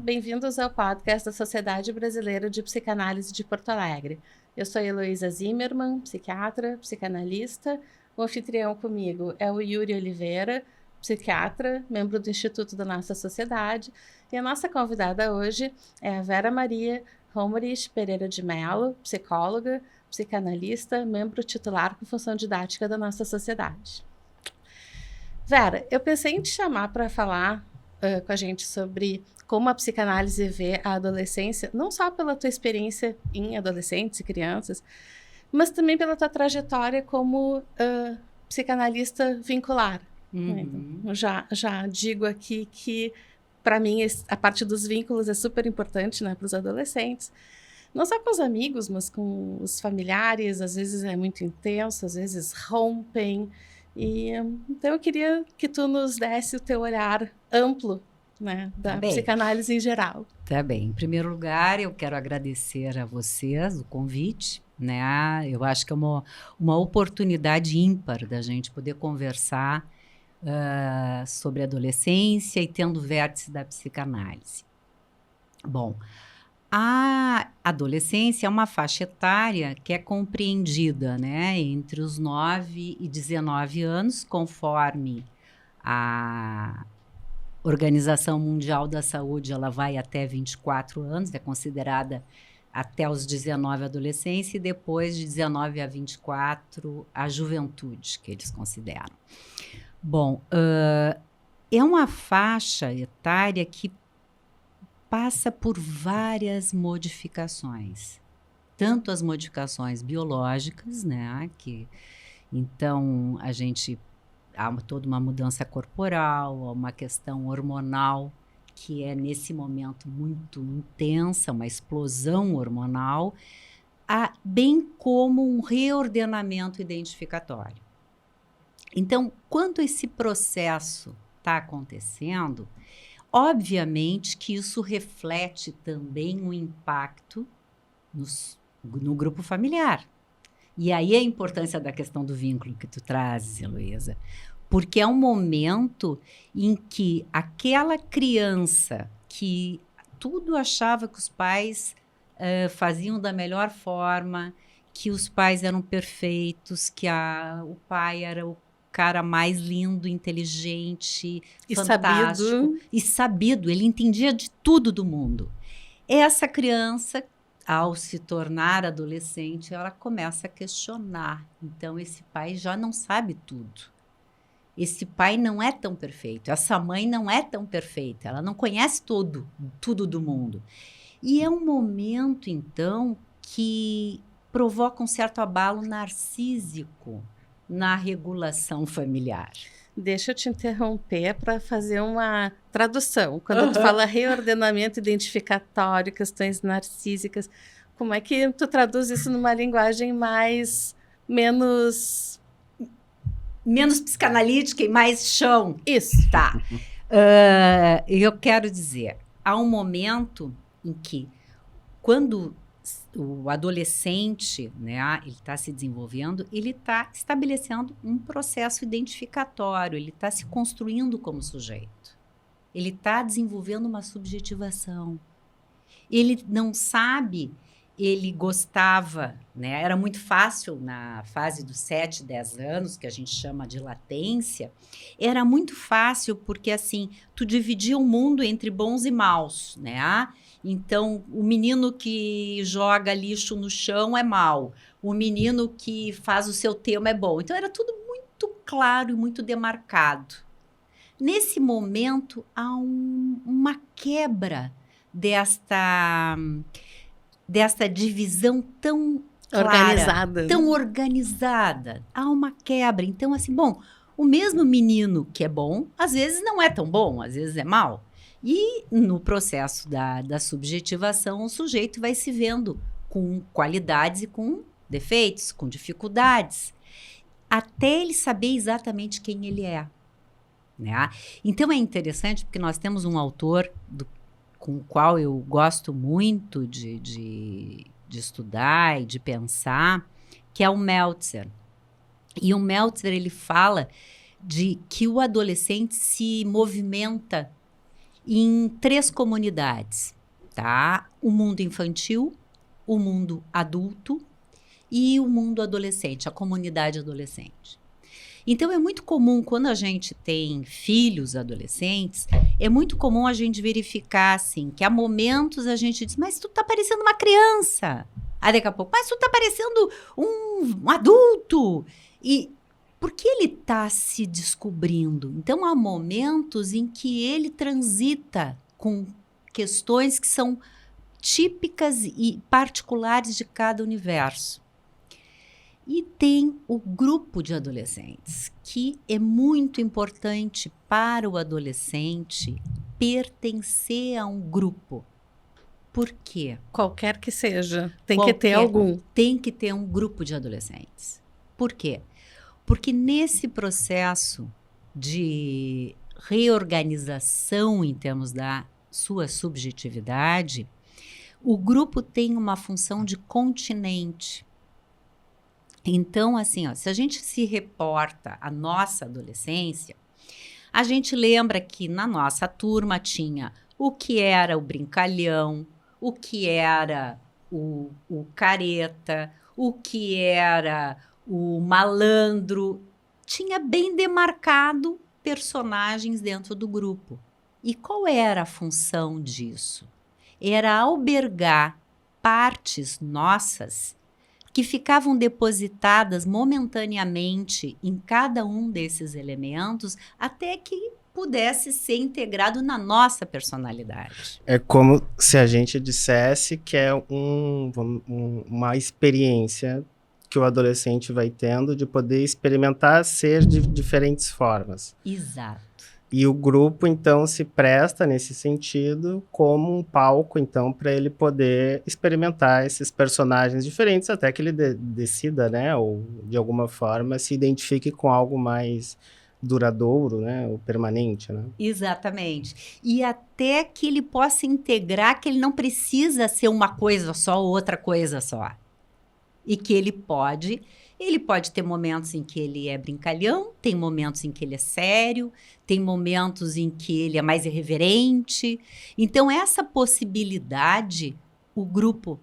bem-vindos ao podcast da Sociedade Brasileira de Psicanálise de Porto Alegre. Eu sou Heloísa Zimmermann, psiquiatra, psicanalista. O anfitrião comigo é o Yuri Oliveira, psiquiatra, membro do Instituto da nossa Sociedade. E a nossa convidada hoje é a Vera Maria Romerich Pereira de Mello, psicóloga, psicanalista, membro titular com função didática da nossa Sociedade. Vera, eu pensei em te chamar para falar com a gente sobre como a psicanálise vê a adolescência, não só pela tua experiência em adolescentes e crianças, mas também pela tua trajetória como psicanalista vincular. Né? Então, já digo aqui que, para mim, a parte dos vínculos é super importante, né, para os adolescentes. Não só com os amigos, mas com os familiares. Às vezes é muito intenso, às vezes rompem. Então eu queria que tu nos desse o teu olhar amplo, né, da psicanálise em geral. Tá bem. Em primeiro lugar, eu quero agradecer a vocês o convite, né? Eu acho que é uma oportunidade ímpar da gente poder conversar sobre adolescência e tendo vértice da psicanálise. Bom, a adolescência é uma faixa etária que é compreendida, né, entre os 9 e 19 anos, conforme a Organização Mundial da Saúde, ela vai até 24 anos, é considerada até os 19 a adolescência e depois de 19 a 24 a juventude, que eles consideram. Bom, é uma faixa etária que passa por várias modificações, tanto as modificações biológicas, né, então há toda uma mudança corporal, há uma questão hormonal que é nesse momento muito intensa, uma explosão hormonal, bem como um reordenamento identificatório. Então, quando esse processo está acontecendo, obviamente que isso reflete também um impacto no grupo familiar. E aí a importância da questão do vínculo que tu trazes, Heloísa, porque é um momento em que aquela criança que tudo achava que os pais faziam da melhor forma, que os pais eram perfeitos, que o pai era o cara mais lindo, inteligente, fantástico e sabido. Ele entendia de tudo do mundo. Essa criança, ao se tornar adolescente, ela começa a questionar. Então, esse pai já não sabe tudo. Esse pai não é tão perfeito. Essa mãe não é tão perfeita. Ela não conhece tudo do mundo. E é um momento, então, que provoca um certo abalo narcísico na regulação familiar. Deixa eu te interromper para fazer uma tradução. Quando tu fala reordenamento identificatório, questões narcísicas, como é que tu traduz isso numa linguagem menos psicanalítica e mais chão? Isso. Tá. Eu quero dizer, há um momento em que, quando o adolescente, né, ele está se desenvolvendo, ele está estabelecendo um processo identificatório, ele está se construindo como sujeito. Ele está desenvolvendo uma subjetivação. Ele não sabe, ele gostava, né, era muito fácil na fase dos 7, 10 anos, que a gente chama de latência, era muito fácil porque, assim, tu dividia o mundo entre bons e maus, né? Então, o menino que joga lixo no chão é mau. O menino que faz o seu tema é bom. Então, era tudo muito claro e muito demarcado. Nesse momento, há uma quebra desta divisão tão clara, tão organizada. Há uma quebra. Então, assim, bom, o mesmo menino que é bom, às vezes não é tão bom, às vezes é mau. E no processo da subjetivação, o sujeito vai se vendo com qualidades e com defeitos, com dificuldades, até ele saber exatamente quem ele é. Né? Então é interessante porque nós temos um autor com o qual eu gosto muito de estudar e de pensar, que é o Meltzer. E o Meltzer, ele fala de que o adolescente se movimenta em 3 comunidades, tá? O mundo infantil, o mundo adulto e o mundo adolescente, a comunidade adolescente. Então, é muito comum, quando a gente tem filhos adolescentes, é muito comum a gente verificar, assim, que há momentos a gente diz, mas tu tá parecendo uma criança. Aí daqui a pouco, mas tu tá parecendo um adulto. E porque ele tá se descobrindo. Então, há momentos em que ele transita com questões que são típicas e particulares de cada universo. E tem o grupo de adolescentes, que é muito importante para o adolescente pertencer a um grupo. Por quê? Qualquer que seja, tem que ter algum. Tem que ter um grupo de adolescentes. Por quê? Porque nesse processo de reorganização em termos da sua subjetividade, o grupo tem uma função de continente. Então, assim, ó, se a gente se reporta à nossa adolescência, a gente lembra que na nossa turma tinha o que era o brincalhão, o que era o careta, o que era o malandro. Tinha bem demarcado personagens dentro do grupo. E qual era a função disso? Era albergar partes nossas que ficavam depositadas momentaneamente em cada um desses elementos até que pudesse ser integrado na nossa personalidade. É como se a gente dissesse que é uma experiência que o adolescente vai tendo de poder experimentar ser de diferentes formas. Exato. E o grupo, então, se presta nesse sentido como um palco, então, para ele poder experimentar esses personagens diferentes até que ele decida, né, ou de alguma forma se identifique com algo mais duradouro, né, ou permanente, né? Exatamente. E até que ele possa integrar que ele não precisa ser uma coisa só ou outra coisa só. E que ele pode ter momentos em que ele é brincalhão, tem momentos em que ele é sério, tem momentos em que ele é mais irreverente. Então, essa possibilidade, o grupo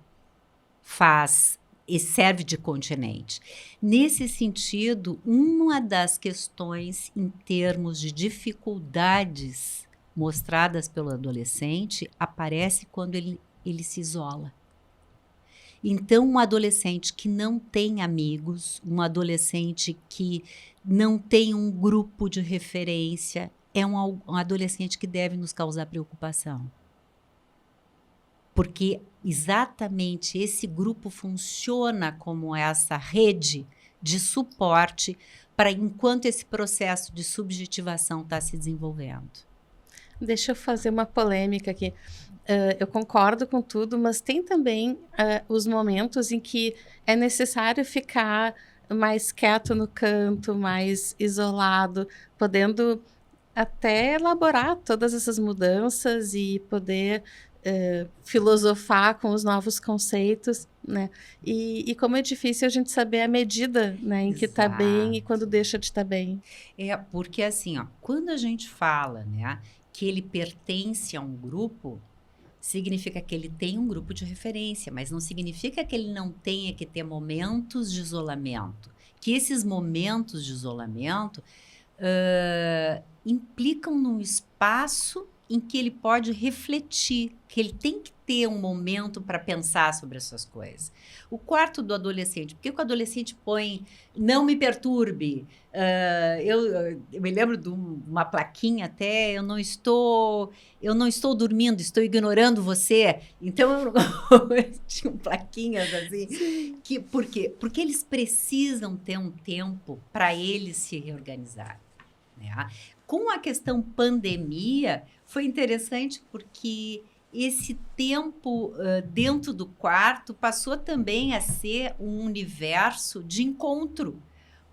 faz e serve de continente. Nesse sentido, uma das questões em termos de dificuldades mostradas pelo adolescente aparece quando ele se isola. Então, um adolescente que não tem amigos, um adolescente que não tem um grupo de referência, é um adolescente que deve nos causar preocupação. Porque exatamente esse grupo funciona como essa rede de suporte para enquanto esse processo de subjetivação está se desenvolvendo. Deixa eu fazer uma polêmica aqui. Eu concordo com tudo, mas tem também os momentos em que é necessário ficar mais quieto no canto, mais isolado, podendo até elaborar todas essas mudanças e poder filosofar com os novos conceitos, né? E como é difícil a gente saber a medida, né, em que está bem e quando deixa de estar bem. É, porque assim, ó, quando a gente fala, né, que ele pertence a um grupo, significa que ele tem um grupo de referência, mas não significa que ele não tenha que ter momentos de isolamento. Que esses momentos de isolamento implicam num espaço em que ele pode refletir, que ele tem que ter um momento para pensar sobre essas coisas. O quarto do adolescente, por que o adolescente põe não me perturbe? Eu me lembro de uma plaquinha até, eu não estou dormindo, estou ignorando você. Então, tinham plaquinhas assim. Por quê? Porque eles precisam ter um tempo para eles se reorganizarem, né? Com a questão pandemia, foi interessante porque esse tempo dentro do quarto passou também a ser um universo de encontro,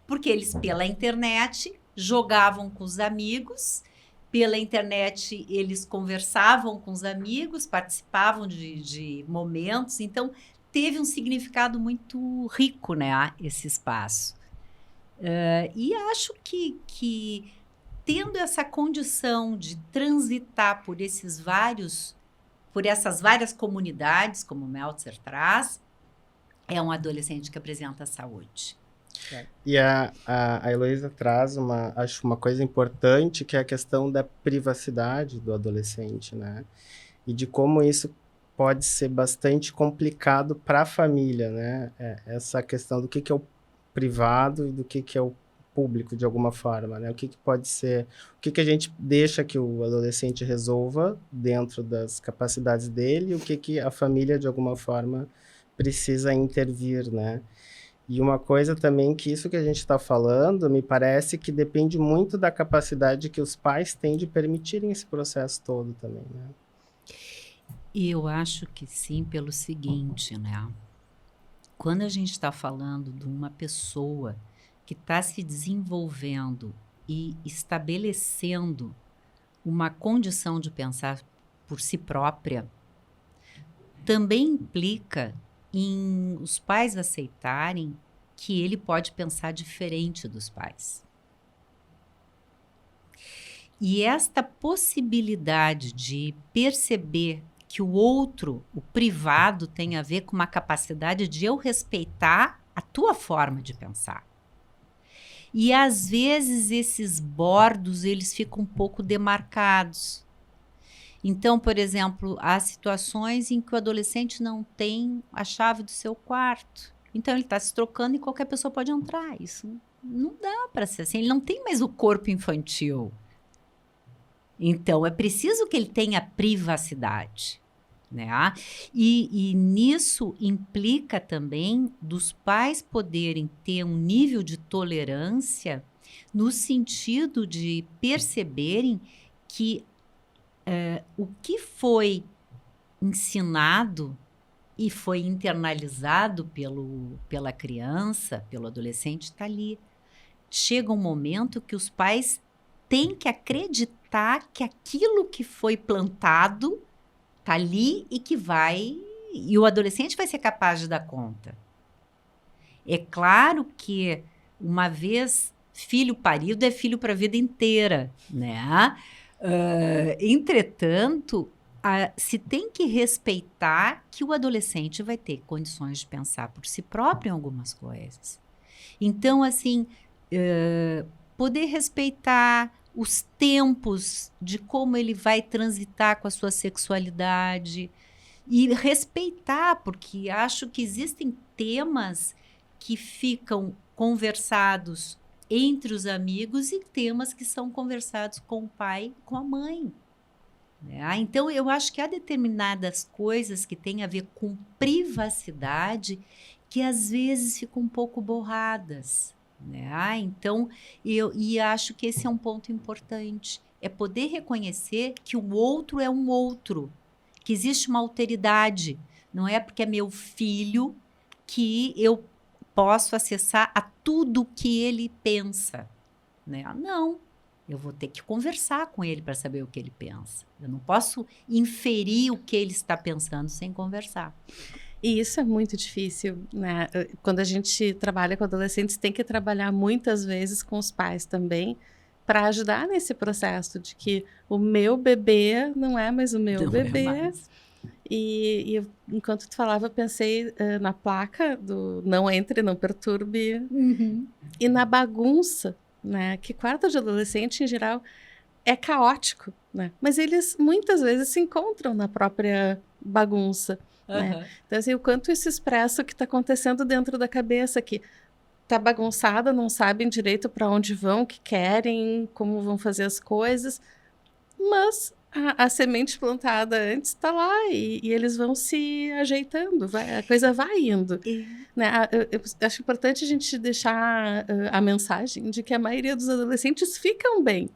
porque eles, pela internet, jogavam com os amigos, pela internet eles conversavam com os amigos, participavam de momentos, então teve um significado muito rico, né, esse espaço. E acho que tendo essa condição de transitar por essas várias comunidades, como o Meltzer traz, é um adolescente que apresenta saúde. E a Heloísa traz acho uma coisa importante, que é a questão da privacidade do adolescente, né? E de como isso pode ser bastante complicado para a família, né? Essa questão do que é o privado e do que é o público, de alguma forma, né? O que pode ser... O que a gente deixa que o adolescente resolva dentro das capacidades dele e o que a família, de alguma forma, precisa intervir, né? E uma coisa também que isso que a gente está falando, me parece que depende muito da capacidade que os pais têm de permitirem esse processo todo também, né? E eu acho que sim, pelo seguinte, né? Quando a gente está falando de uma pessoa que está se desenvolvendo e estabelecendo uma condição de pensar por si própria, também implica em os pais aceitarem que ele pode pensar diferente dos pais. E esta possibilidade de perceber que o outro, o privado, tem a ver com uma capacidade de eu respeitar a tua forma de pensar. E às vezes esses bordos, eles ficam um pouco demarcados. Então, por exemplo, há situações em que o adolescente não tem a chave do seu quarto. Então, ele está se trocando e qualquer pessoa pode entrar. Isso não dá para ser assim. Ele não tem mais o corpo infantil. Então, é preciso que ele tenha privacidade, né? E nisso implica também dos pais poderem ter um nível de tolerância no sentido de perceberem que o que foi ensinado e foi internalizado pela criança, pelo adolescente, está ali. Chega um momento que os pais têm que acreditar que aquilo que foi plantado está ali e o adolescente vai ser capaz de dar conta. É claro que, uma vez filho parido, é filho para a vida inteira, né? Entretanto, se tem que respeitar que o adolescente vai ter condições de pensar por si próprio em algumas coisas. Então, assim, poder respeitar os tempos de como ele vai transitar com a sua sexualidade e respeitar, porque acho que existem temas que ficam conversados entre os amigos e temas que são conversados com o pai e com a mãe. Né? Então, eu acho que há determinadas coisas que têm a ver com privacidade que às vezes ficam um pouco borradas. Né? Então, eu acho que esse é um ponto importante. É poder reconhecer que o outro é um outro, que existe uma alteridade. Não é porque é meu filho que eu posso acessar a tudo que ele pensa, né? Não, eu vou ter que conversar com ele para saber o que ele pensa. Eu não posso inferir o que ele está pensando sem conversar. E isso é muito difícil, né? Quando a gente trabalha com adolescentes, tem que trabalhar muitas vezes com os pais também, para ajudar nesse processo de que o meu bebê não é mais o meu bebê. E enquanto tu falava, eu pensei na placa do não entre, não perturbe, e na bagunça, né? Que quarto de adolescente, em geral, é caótico, né? Mas eles muitas vezes se encontram na própria bagunça, né? Então, assim, o quanto isso expressa o que está acontecendo dentro da cabeça, que tá bagunçada, não sabem direito para onde vão, o que querem, como vão fazer as coisas, mas a semente plantada antes está lá e eles vão se ajeitando, a coisa vai indo. Né? Eu acho importante a gente deixar a mensagem de que a maioria dos adolescentes ficam bem.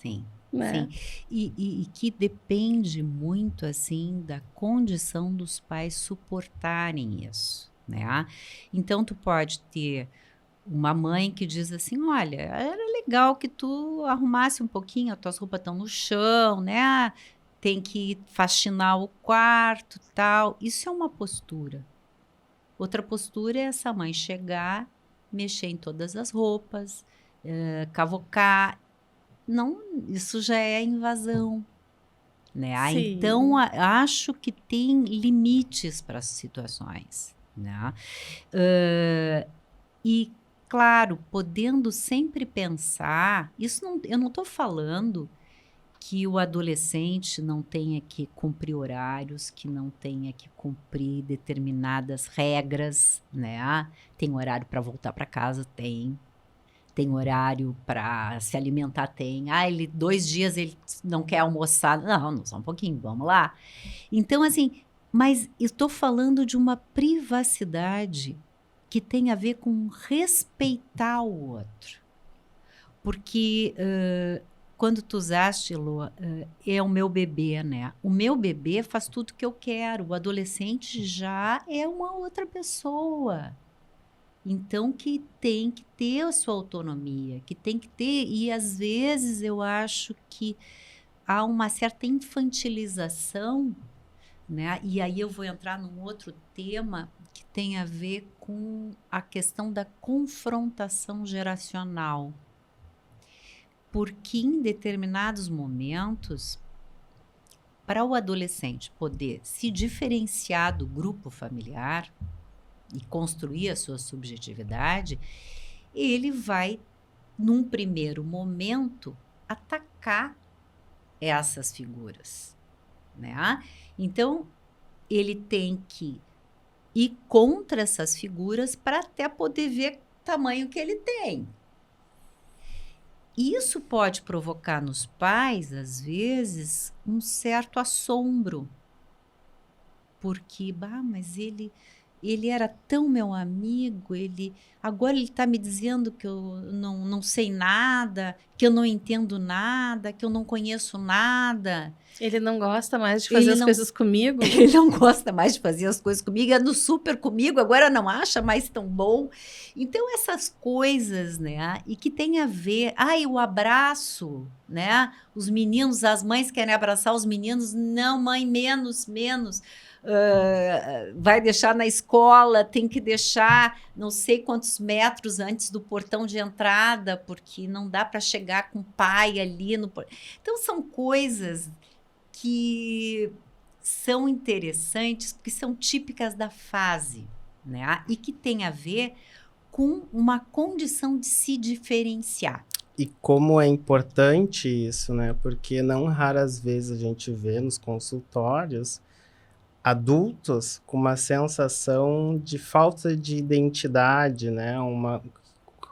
Sim, né? sim. E que depende muito, assim, da condição dos pais suportarem isso, né? Então, tu pode ter uma mãe que diz assim, olha, era legal que tu arrumasse um pouquinho, as tuas roupas estão no chão, né? Tem que faxinar o quarto, tal. Isso é uma postura. Outra postura é essa mãe chegar, mexer em todas as roupas, cavocar não, isso já é invasão, né? Sim. Então, acho que tem limites para as situações, né? E, claro, podendo sempre pensar, eu não estou falando que o adolescente não tenha que cumprir horários, que não tenha que cumprir determinadas regras, né? Tem horário para voltar para casa? Tem horário para se alimentar? Tem. 2 dias ele não quer almoçar. Não, só um pouquinho, vamos lá. Então, assim, mas estou falando de uma privacidade que tem a ver com respeitar o outro. Porque quando tu usaste, Lô, é o meu bebê, né? O meu bebê faz tudo que eu quero. O adolescente já é uma outra pessoa. Então, que tem que ter a sua autonomia, que tem que ter... E, às vezes, eu acho que há uma certa infantilização, né? E aí eu vou entrar num outro tema que tem a ver com a questão da confrontação geracional. Porque em determinados momentos, para o adolescente poder se diferenciar do grupo familiar e construir a sua subjetividade, ele vai, num primeiro momento, atacar essas figuras, né? Então, ele tem que ir contra essas figuras para até poder ver o tamanho que ele tem. Isso pode provocar nos pais, às vezes, um certo assombro, porque, mas ele era tão meu amigo, agora ele está me dizendo que eu não sei nada, que eu não entendo nada, que eu não conheço nada. Ele não gosta mais de fazer as coisas comigo? Ele não gosta mais de fazer as coisas comigo, é no super comigo, agora não acha mais tão bom. Então, essas coisas, né? E que tem a ver... o abraço, né? Os meninos, as mães querem abraçar os meninos. Não, mãe, menos. Vai deixar na escola, tem que deixar não sei quantos metros antes do portão de entrada, porque não dá para chegar com o pai ali no portão. Então, são coisas que são interessantes, que são típicas da fase, né? E que tem a ver com uma condição de se diferenciar. E como é importante isso, né? Porque não raras vezes a gente vê nos consultórios adultos com uma sensação de falta de identidade, né?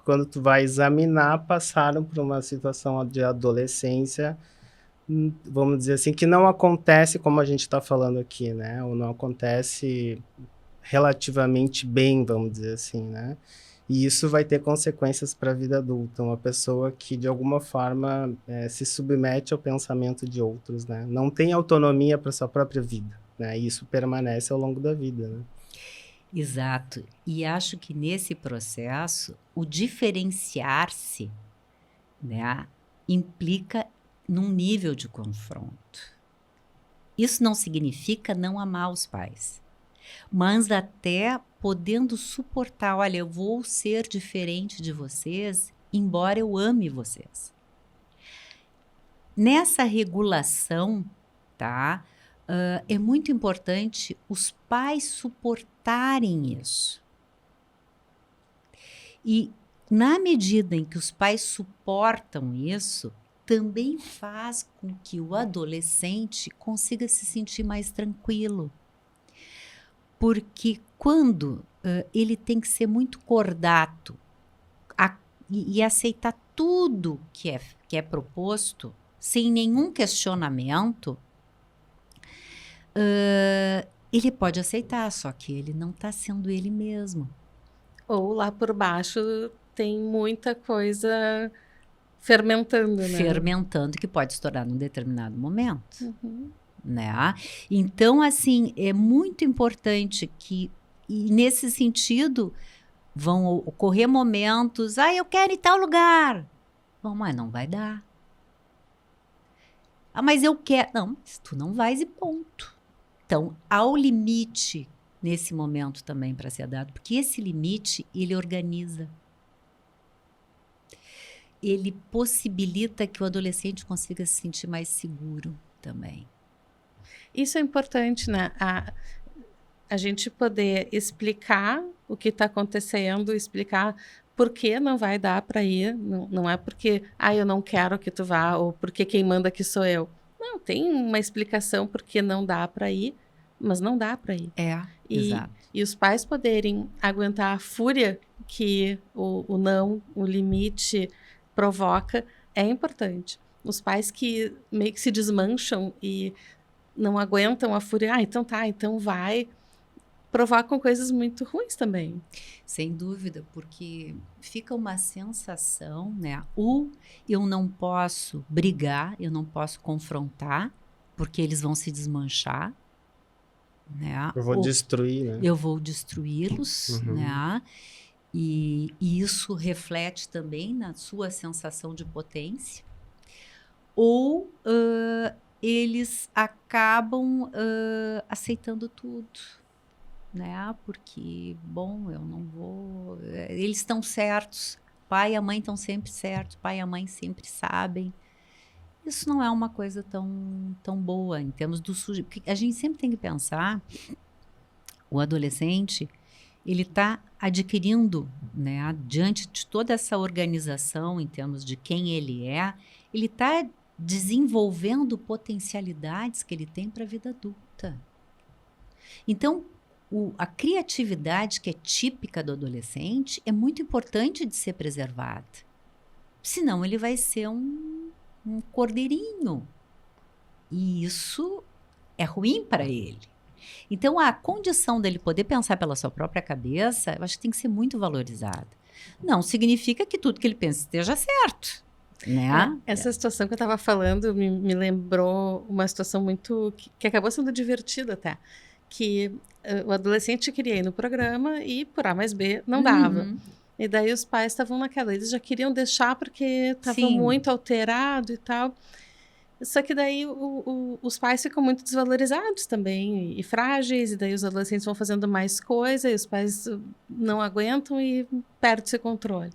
Quando tu vai examinar, passaram por uma situação de adolescência, vamos dizer assim, que não acontece como a gente está falando aqui, né? Ou não acontece relativamente bem, vamos dizer assim, né? E isso vai ter consequências para a vida adulta. Uma pessoa que, de alguma forma, se submete ao pensamento de outros, né? Não tem autonomia para sua própria vida, né? E isso permanece ao longo da vida, né? Exato. E acho que nesse processo, o diferenciar-se, né, implica num nível de confronto. Isso não significa não amar os pais, mas até podendo suportar, olha, eu vou ser diferente de vocês, embora eu ame vocês. Nessa regulação, tá? É muito importante os pais suportarem isso. E na medida em que os pais suportam isso, também faz com que o adolescente consiga se sentir mais tranquilo. Porque quando ele tem que ser muito cordato e aceitar tudo que é proposto, sem nenhum questionamento, ele pode aceitar, só que ele não está sendo ele mesmo. Ou lá por baixo tem muita coisa fermentando, né? Fermentando, que pode estourar num determinado momento. Né? Então, assim, é muito importante que, e nesse sentido, vão ocorrer momentos, eu quero ir em tal lugar. Bom, mas não vai dar. Mas eu quero. Não, mas tu não vais e ponto. Então, há o limite nesse momento também para ser dado, porque esse limite, ele organiza. ele possibilita que o adolescente consiga se sentir mais seguro também. Isso é importante, né? A gente poder explicar o que está acontecendo, explicar por que não vai dar para ir. Não é porque, eu não quero que tu vá, ou porque quem manda aqui sou eu. Não, tem uma explicação por que não dá para ir, mas não dá para ir. Exato. E os pais poderem aguentar a fúria que o não, o limite provoca, é importante. Os pais que meio que se desmancham e não aguentam a fúria, então tá, então vai, provocam coisas muito ruins também. Sem dúvida, porque fica uma sensação, né? Eu não posso brigar, eu não posso confrontar, porque eles vão se desmanchar, né? Eu vou destruir, né? Eu vou destruí-los, né? E isso reflete também na sua sensação de potência. Ou eles acabam aceitando tudo, né? Porque, bom, eu não vou... Eles estão certos. Pai e a mãe estão sempre certos. Pai e a mãe sempre sabem. Isso não é uma coisa tão boa em termos do sujeito. Porque a gente sempre tem que pensar, o adolescente, ele está adquirindo, né, diante de toda essa organização em termos de quem ele está desenvolvendo potencialidades que ele tem para a vida adulta. Então, a criatividade que é típica do adolescente é muito importante de ser preservada. Senão ele vai ser um cordeirinho. E isso é ruim para ele. Então, a condição dele poder pensar pela sua própria cabeça, eu acho que tem que ser muito valorizada. Não significa que tudo que ele pensa esteja certo, né? Essa situação que eu estava falando me lembrou uma situação muito... que acabou sendo divertida até. Que o adolescente queria ir no programa e por A mais B não dava. E daí os pais estavam naquela, eles já queriam deixar porque estava muito alterado e tal. Só que daí os pais ficam muito desvalorizados também e frágeis, e daí os adolescentes vão fazendo mais coisa e os pais não aguentam e perdem esse controle.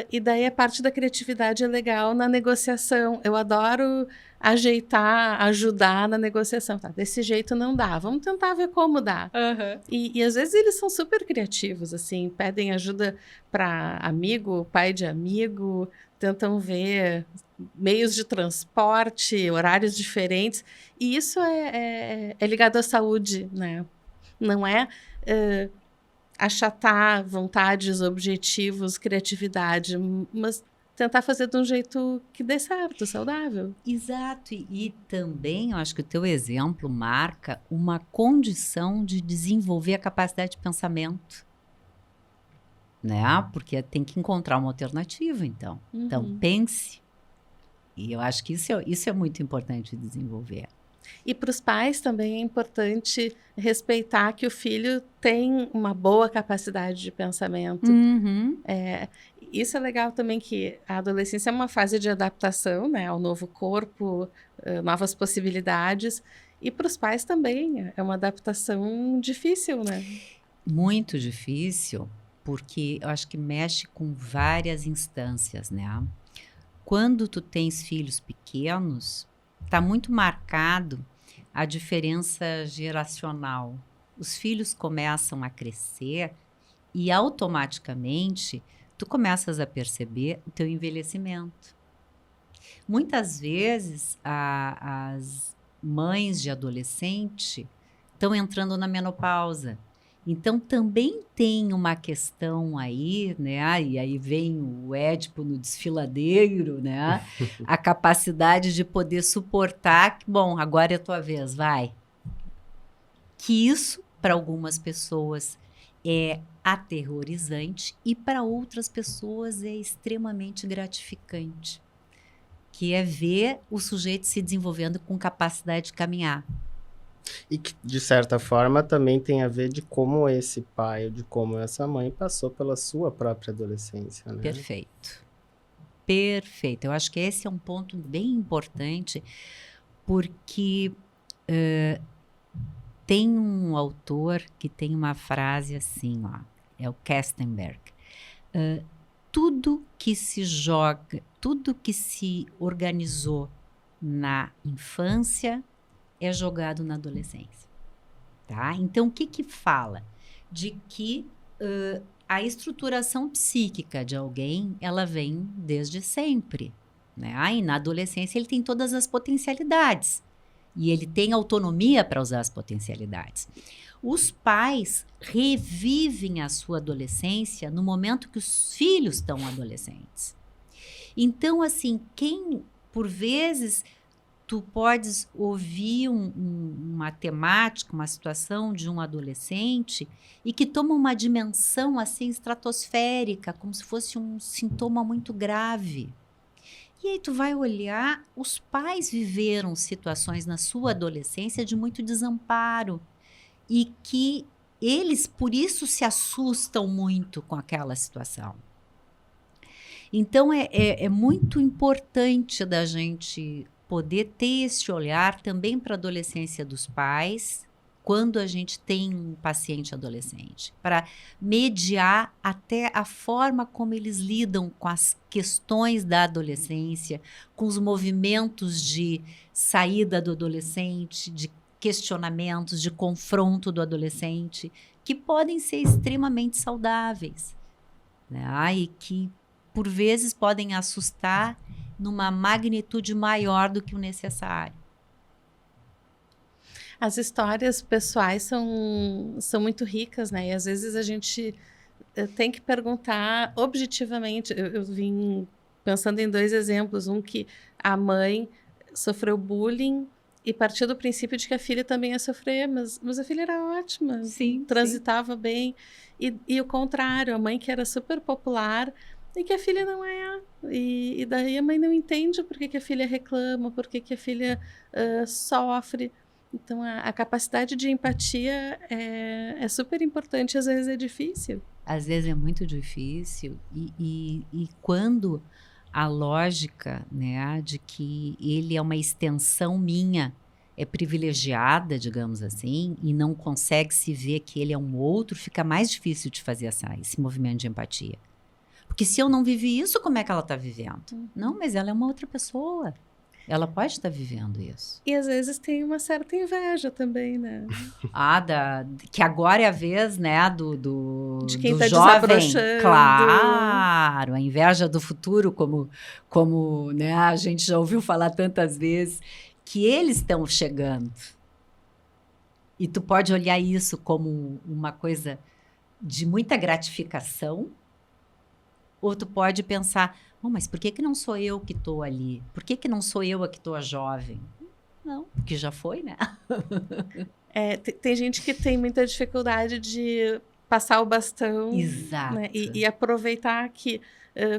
E daí a parte da criatividade é legal na negociação. Eu adoro ajeitar, ajudar na negociação. Tá, desse jeito não dá, vamos tentar ver como dá. E às vezes eles são super criativos, assim, pedem ajuda para amigo, pai de amigo, tentam ver meios de transporte, horários diferentes. E isso é ligado à saúde, né? Não é... achatar vontades, objetivos, criatividade, mas tentar fazer de um jeito que dê certo, saudável. Exato, e também eu acho que o teu exemplo marca uma condição de desenvolver a capacidade de pensamento, né? Porque tem que encontrar uma alternativa, então. Então, pense. E eu acho que isso é muito importante desenvolver. E para os pais também é importante respeitar que o filho tem uma boa capacidade de pensamento. Isso é legal também, que a adolescência é uma fase de adaptação, né, ao novo corpo, novas possibilidades. E para os pais também é uma adaptação difícil, né? Muito difícil, porque eu acho que mexe com várias instâncias, né? Quando tu tens filhos pequenos, está muito marcado a diferença geracional. Os filhos começam a crescer e automaticamente tu começas a perceber o teu envelhecimento. Muitas vezes as mães de adolescente estão entrando na menopausa. Então, também tem uma questão aí, né? E aí vem o Édipo no desfiladeiro, né? A capacidade de poder suportar que, bom, agora é a tua vez, vai. Que isso, para algumas pessoas, é aterrorizante e para outras pessoas é extremamente gratificante. Que é ver o sujeito se desenvolvendo com capacidade de caminhar. E que, de certa forma, também tem a ver de como esse pai ou de como essa mãe passou pela sua própria adolescência, né? Perfeito. Perfeito. Eu acho que esse é um ponto bem importante, porque tem um autor que tem uma frase assim, ó, é o Kestenberg. tudo que se joga, tudo que se organizou na infância é jogado na adolescência, tá? Então, o que que fala? De que a estruturação psíquica de alguém, ela vem desde sempre, né? Aí, na adolescência, ele tem todas as potencialidades e ele tem autonomia para usar as potencialidades. Os pais revivem a sua adolescência no momento que os filhos estão adolescentes. Então, assim, por vezes, tu podes ouvir uma temática, uma situação de um adolescente e que toma uma dimensão, assim, estratosférica, como se fosse um sintoma muito grave. E aí tu vai olhar, os pais viveram situações na sua adolescência de muito desamparo e que eles, por isso, se assustam muito com aquela situação. Então, é muito importante da gente poder ter esse olhar também para a adolescência dos pais, quando a gente tem um paciente adolescente, para mediar até a forma como eles lidam com as questões da adolescência, com os movimentos de saída do adolescente, de questionamentos, de confronto do adolescente, que podem ser extremamente saudáveis, né? E que, por vezes, podem assustar numa magnitude maior do que o necessário. As histórias pessoais são muito ricas, né? E às vezes a gente tem que perguntar objetivamente. Eu vim pensando em 2 exemplos. Um que a mãe sofreu bullying e partiu do princípio de que a filha também ia sofrer, mas a filha era ótima, Sim, transitava bem. E o contrário, a mãe que era super popular e que a filha não é. E daí a mãe não entende por que a filha reclama, por que a filha sofre. Então, a capacidade de empatia é super importante, às vezes é difícil. Às vezes é muito difícil e quando a lógica, né, de que ele é uma extensão minha, é privilegiada, digamos assim, e não consegue se ver que ele é um outro, fica mais difícil de fazer esse movimento de empatia. Porque se eu não vivi isso, como é que ela está vivendo? Não, mas ela é uma outra pessoa. Ela pode estar vivendo isso. E às vezes tem uma certa inveja também, né? Que agora é a vez, né, de quem do tá jovem. desabrochando. Claro, a inveja do futuro, como né, a gente já ouviu falar tantas vezes, que eles estão chegando. E tu pode olhar isso como uma coisa de muita gratificação, ou tu pode pensar, mas por que não sou eu que estou ali? Por que não sou eu a que estou a jovem? Não, porque já foi, né? Tem gente que tem muita dificuldade de passar o bastão. Exato. Né? E aproveitar que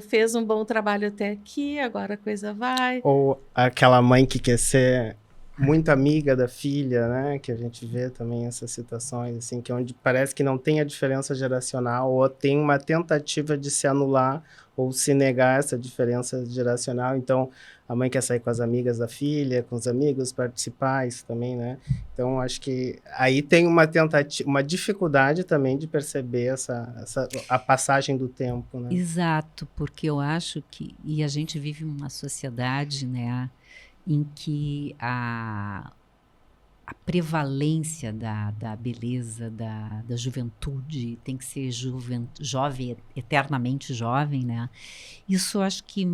fez um bom trabalho até aqui, agora a coisa vai. Ou aquela mãe que quer ser muito amiga da filha, né? Que a gente vê também essas situações, assim, que onde parece que não tem a diferença geracional, ou tem uma tentativa de se anular ou se negar essa diferença geracional. Então, a mãe quer sair com as amigas da filha, com os amigos, participar, isso também, né? Então, acho que aí tem uma tentativa, uma dificuldade também de perceber a passagem do tempo, né? Exato, porque eu acho que, e a gente vive uma sociedade, né, em que a prevalência da beleza, da juventude, tem que ser jovem, eternamente jovem, né? Isso eu acho que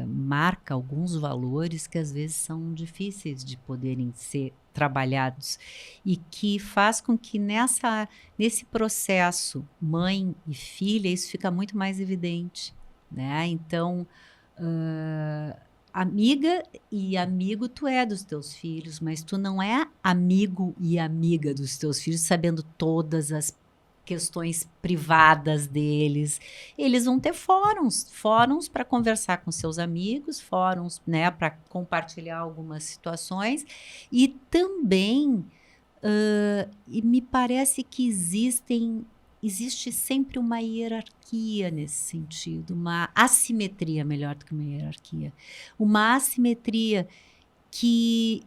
marca alguns valores que às vezes são difíceis de poderem ser trabalhados e que faz com que nesse processo mãe e filha isso fica muito mais evidente, né? Então, amiga e amigo tu é dos teus filhos, mas tu não é amigo e amiga dos teus filhos, sabendo todas as questões privadas deles. Eles vão ter fóruns para conversar com seus amigos, fóruns, né, para compartilhar algumas situações e também e me parece que existe sempre uma hierarquia nesse sentido, uma assimetria, melhor do que uma hierarquia. Uma assimetria que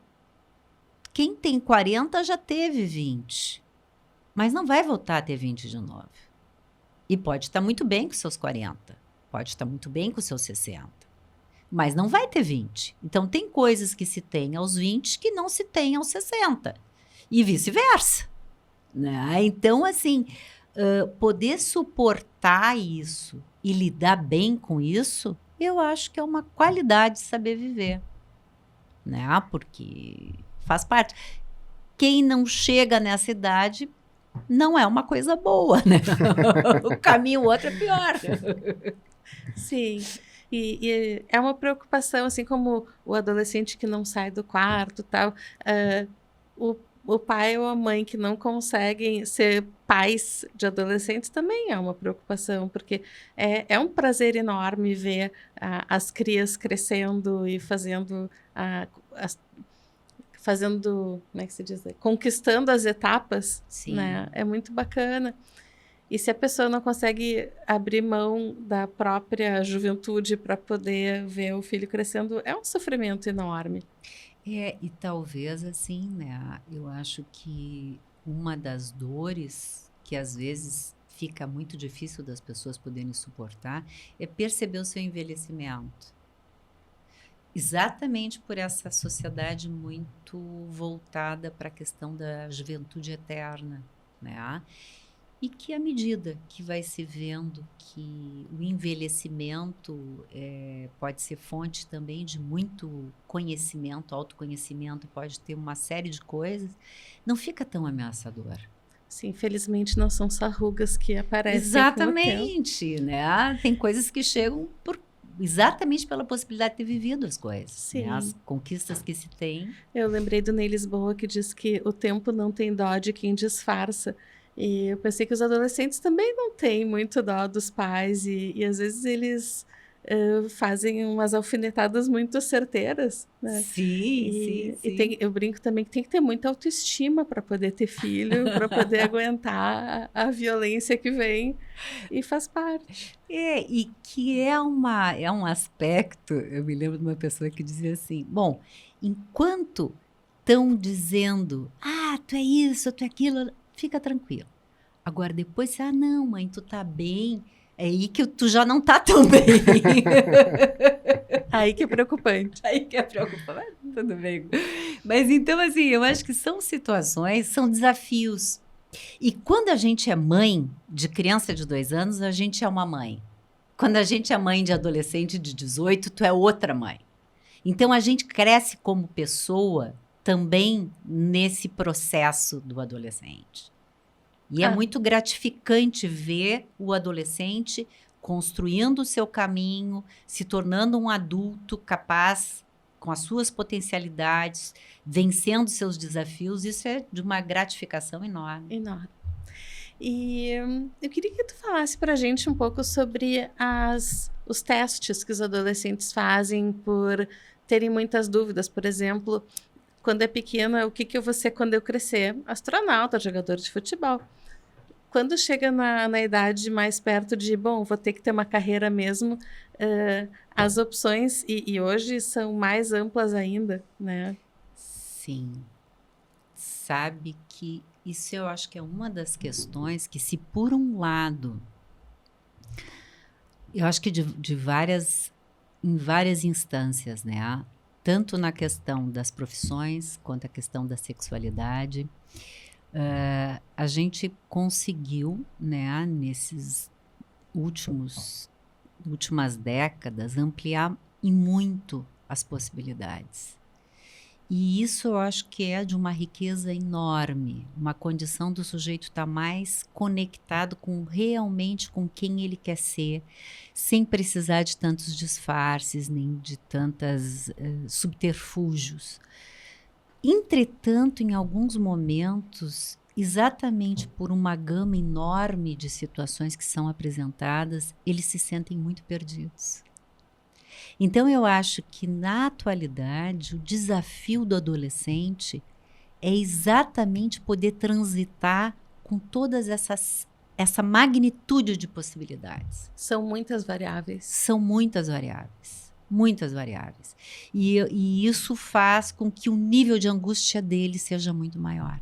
quem tem 40 já teve 20, mas não vai voltar a ter 20 de novo. E pode estar muito bem com seus 40, pode estar muito bem com seus 60, mas não vai ter 20. Então, tem coisas que se tem aos 20 que não se tem aos 60, e vice-versa, né? Então, assim, poder suportar isso e lidar bem com isso, eu acho que é uma qualidade de saber viver, né? Porque faz parte. Quem não chega nessa idade não é uma coisa boa, né? O caminho outro é pior. Sim, e é uma preocupação, assim como o adolescente que não sai do quarto, tal, o pai ou a mãe que não conseguem ser pais de adolescentes também é uma preocupação, porque é um prazer enorme ver as crias crescendo e fazendo, como é que se diz? Conquistando as etapas, Sim. né? É muito bacana. E se a pessoa não consegue abrir mão da própria juventude para poder ver o filho crescendo, é um sofrimento enorme. E talvez assim, né? Eu acho que uma das dores que às vezes fica muito difícil das pessoas poderem suportar é perceber o seu envelhecimento. Exatamente por essa sociedade muito voltada para a questão da juventude eterna, né? E que à medida que vai se vendo que o envelhecimento pode ser fonte também de muito conhecimento, autoconhecimento, pode ter uma série de coisas, não fica tão ameaçador. Sim, infelizmente não são só rugas que aparecem. Exatamente, né? Tem coisas que chegam exatamente pela possibilidade de ter vivido as coisas. Sim. Né? As conquistas que se tem. Eu lembrei do Ney Lisboa, que diz que o tempo não tem dó de quem disfarça. E eu pensei que os adolescentes também não têm muito dó dos pais, e às vezes eles fazem umas alfinetadas muito certeiras, né? Sim. Eu brinco também que tem que ter muita autoestima para poder ter filho, para poder aguentar a violência que vem, e faz parte. E que é um aspecto, eu me lembro de uma pessoa que dizia assim, bom, enquanto estão dizendo, tu é isso, tu é aquilo, fica tranquilo. Agora, depois, não, mãe, tu tá bem, é aí que tu já não tá tão bem. Aí que é preocupante. Aí que é preocupante, tudo bem. Mas então, assim, eu acho que são situações, são desafios. E quando a gente é mãe de criança de 2 anos, a gente é uma mãe. Quando a gente é mãe de adolescente de 18, tu é outra mãe. Então, a gente cresce como pessoa também nesse processo do adolescente. E é muito gratificante ver o adolescente construindo o seu caminho, se tornando um adulto capaz, com as suas potencialidades, vencendo seus desafios. Isso é de uma gratificação enorme. Enorme. E eu queria que tu falasse para a gente um pouco sobre os testes que os adolescentes fazem por terem muitas dúvidas. Por exemplo, quando é pequena, o que eu vou ser quando eu crescer? Astronauta, jogador de futebol. Quando chega na idade mais perto de, vou ter que ter uma carreira mesmo, as opções, e hoje são mais amplas ainda, né? Sim. Sabe que isso eu acho que é uma das questões que, se por um lado, eu acho que em várias instâncias, né? Tanto na questão das profissões, quanto a questão da sexualidade, a gente conseguiu, né, nesses últimas décadas, ampliar e muito as possibilidades. E isso eu acho que é de uma riqueza enorme, uma condição do sujeito estar mais conectado realmente com quem ele quer ser, sem precisar de tantos disfarces, nem de tantos subterfúgios. Entretanto, em alguns momentos, exatamente por uma gama enorme de situações que são apresentadas, eles se sentem muito perdidos. Então, eu acho que, na atualidade, o desafio do adolescente é exatamente poder transitar com todas essa magnitude de possibilidades. São muitas variáveis. São muitas variáveis. Muitas variáveis. E isso faz com que o nível de angústia dele seja muito maior.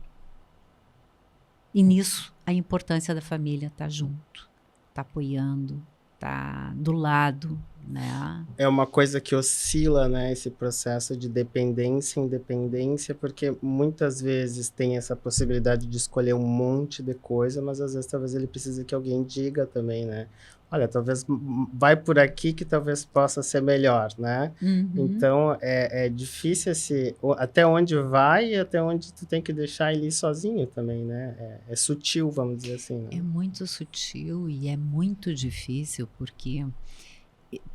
E nisso, a importância da família estar junto. tá apoiando, tá do lado, né? É uma coisa que oscila, né, esse processo de dependência e independência, porque muitas vezes tem essa possibilidade de escolher um monte de coisa, mas às vezes talvez ele precise que alguém diga também, né? Olha, talvez vai por aqui que talvez possa ser melhor, né? Então é difícil até onde vai e até onde tu tem que deixar ele ir sozinho também, né? É sutil, vamos dizer assim, né? É muito sutil e é muito difícil, porque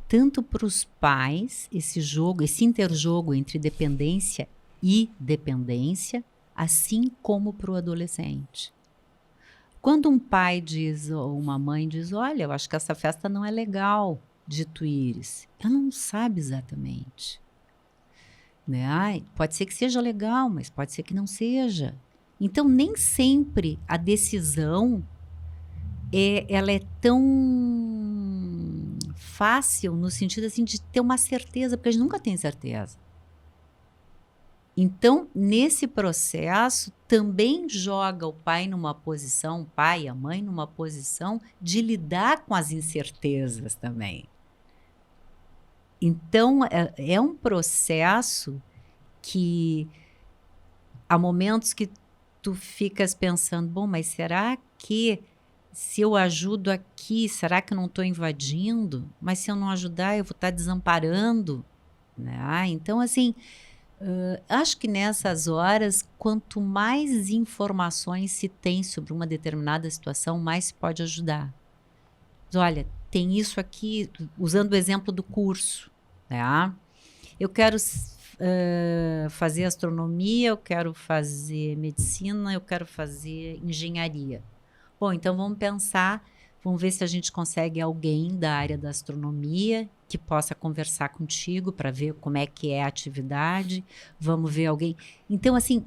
tanto para os pais, esse interjogo entre dependência e dependência, assim como para o adolescente. Quando um pai diz, ou uma mãe diz, olha, eu acho que essa festa não é legal de tu ires, ela não sabe exatamente. Né? Ai, pode ser que seja legal, mas pode ser que não seja. Então, nem sempre a decisão ela é tão fácil no sentido assim de ter uma certeza, porque a gente nunca tem certeza. Então, nesse processo, também joga o pai e a mãe numa posição de lidar com as incertezas também. Então, é um processo que há momentos que tu ficas pensando, bom, mas será que se eu ajudo aqui, será que eu não estou invadindo? Mas se eu não ajudar, eu vou estar desamparando, né? Então, assim, acho que nessas horas, quanto mais informações se tem sobre uma determinada situação, mais se pode ajudar. Mas, olha, tem isso aqui, usando o exemplo do curso, né? Eu quero fazer astronomia, eu quero fazer medicina, eu quero fazer engenharia. Bom, então vamos ver se a gente consegue alguém da área da astronomia que possa conversar contigo para ver como é que é a atividade, vamos ver alguém. Então, assim,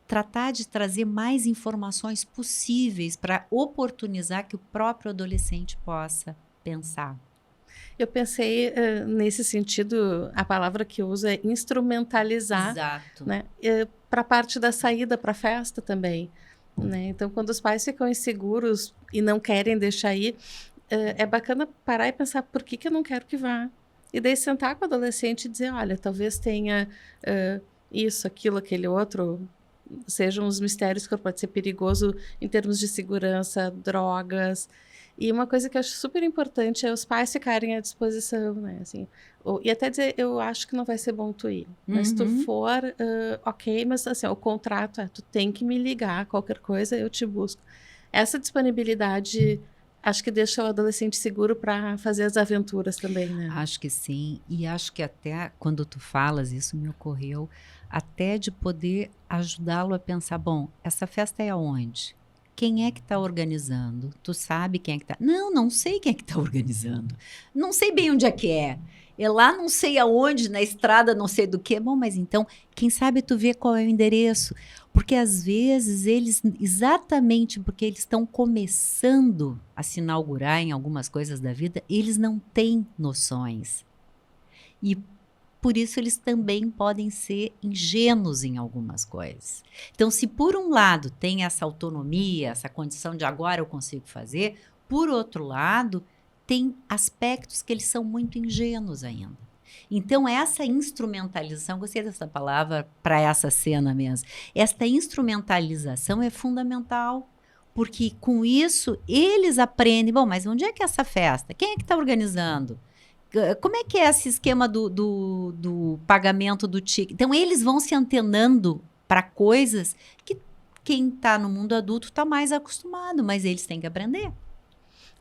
tratar de trazer mais informações possíveis para oportunizar que o próprio adolescente possa pensar. Eu pensei nesse sentido, a palavra que eu uso é instrumentalizar. Exato. Né? Para a parte da saída para a festa também. Né? Então, quando os pais ficam inseguros e não querem deixar ir, é bacana parar e pensar por que eu não quero que vá. E daí sentar com o adolescente e dizer, olha, talvez tenha isso, aquilo, aquele outro, sejam os mistérios que pode ser perigoso em termos de segurança, drogas. E uma coisa que eu acho super importante é os pais ficarem à disposição, né? Assim, e até dizer, eu acho que não vai ser bom tu ir. Mas se tu for, ok, mas assim, o contrato tu tem que me ligar, qualquer coisa eu te busco. Essa disponibilidade, acho que deixa o adolescente seguro para fazer as aventuras também, né? Acho que sim, e acho que até quando tu falas, isso me ocorreu, até de poder ajudá-lo a pensar, bom, essa festa é aonde? Quem é que está organizando? Tu sabe quem é que está? Não sei quem é que está organizando. Não sei bem onde é que é. É lá não sei aonde, na estrada não sei do que. Bom, mas então, quem sabe tu vê qual é o endereço. Porque às vezes eles, exatamente porque eles estão começando a se inaugurar em algumas coisas da vida, eles não têm noções. E por isso eles também podem ser ingênuos em algumas coisas. Então, se por um lado tem essa autonomia, essa condição de agora eu consigo fazer, por outro lado, tem aspectos que eles são muito ingênuos ainda. Então, essa instrumentalização, gostei dessa palavra para essa cena mesmo, esta instrumentalização é fundamental, porque com isso eles aprendem, bom, mas onde é que é essa festa? Quem é que está organizando? Como é que é esse esquema do pagamento do ticket? Então, eles vão se antenando para coisas que quem está no mundo adulto está mais acostumado, mas eles têm que aprender.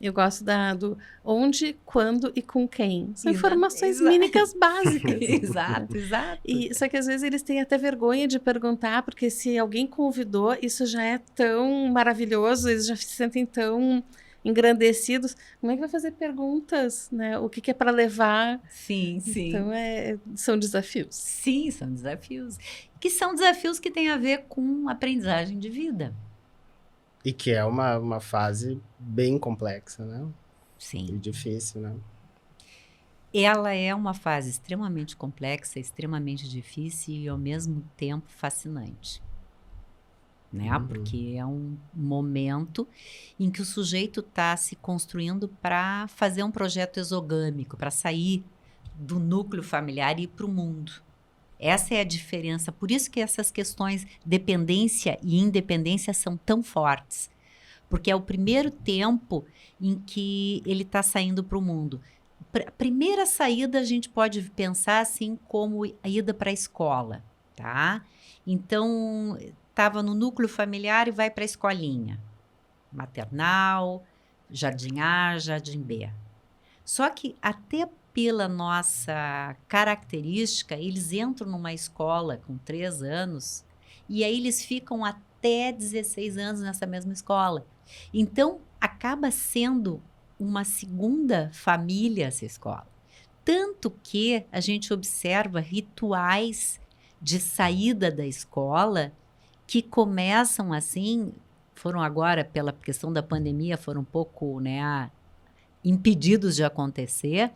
Eu gosto do onde, quando e com quem. São informações mínicas básicas. Exato. Só que às vezes eles têm até vergonha de perguntar, porque se alguém convidou, isso já é tão maravilhoso, eles já se sentem tão engrandecidos. Como é que vai fazer perguntas, né? O que é para levar? Sim. Então, são desafios. Sim, são desafios. Que são desafios que têm a ver com aprendizagem de vida. E que é uma fase bem complexa, né? Sim. E difícil, né? Ela é uma fase extremamente complexa, extremamente difícil e, ao mesmo tempo, fascinante. né? Porque é um momento em que o sujeito está se construindo para fazer um projeto exogâmico, para sair do núcleo familiar e ir para o mundo. Essa é a diferença. Por isso que essas questões dependência e independência são tão fortes. Porque é o primeiro tempo em que ele está saindo para o mundo. A primeira saída a gente pode pensar assim como a ida para a escola, tá? Então, estava no núcleo familiar e vai para a escolinha. Maternal, jardim A, jardim B. Só que até pela nossa característica, eles entram numa escola com 3 anos e aí eles ficam até 16 anos nessa mesma escola. Então, acaba sendo uma segunda família essa escola. Tanto que a gente observa rituais de saída da escola que começam assim, foram agora, pela questão da pandemia, foram um pouco, né, impedidos de acontecer,